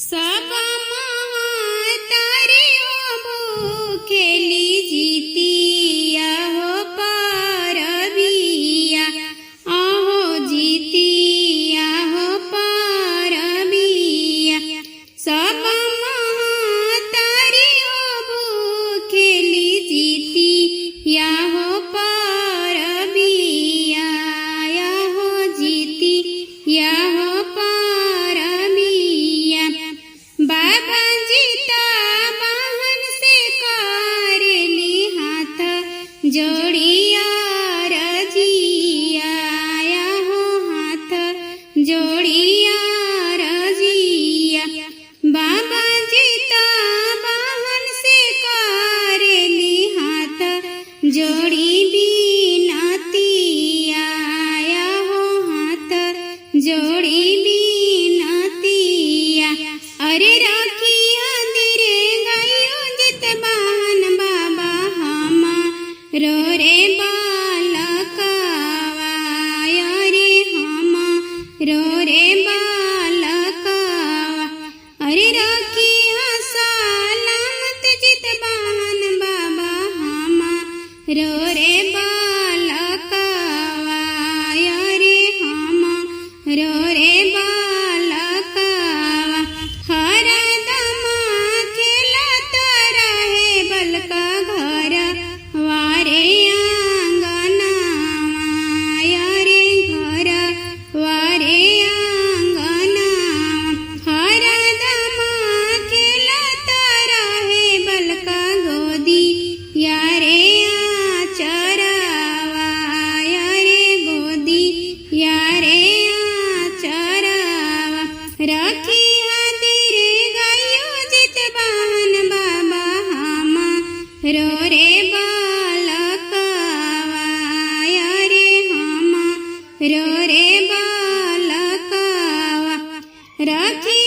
सब तारे भूखेली जीतिया हो परबिया आहो जीतिया हो परबिया सब तारे भूखेली जीतिया हो परबिया हो जीतिया हो परबिया बाबा जीता बहन से करेली हाथ जोड़िया रजिया हो हाथ जोड़िया रजिया बाबा जीता बहन से करेली हाथ जोड़ी बीनतिया हो हाथ जोड़ी बीनतिया अरे राखिया तेरे गायो जित बहन बाबा हमा रो रे बालकवा रे हमा रो रे बालकवा अरे राखिया सलामत जित बहन बाबा हमा रो रे बालकवा रे हमा रो रे बालकवा हरदम खेलत रहे बलका घर वारे आंगनवा रे घर वारे आंगनवा हरदम खेलत रहे बलका गोदी यारे आचरवा रे गोदी यारे आचरवा राखी हादिरे गायो जित बहन बाबा हमा रो रे बालकवा रे हमा रो रे बालकवा राखी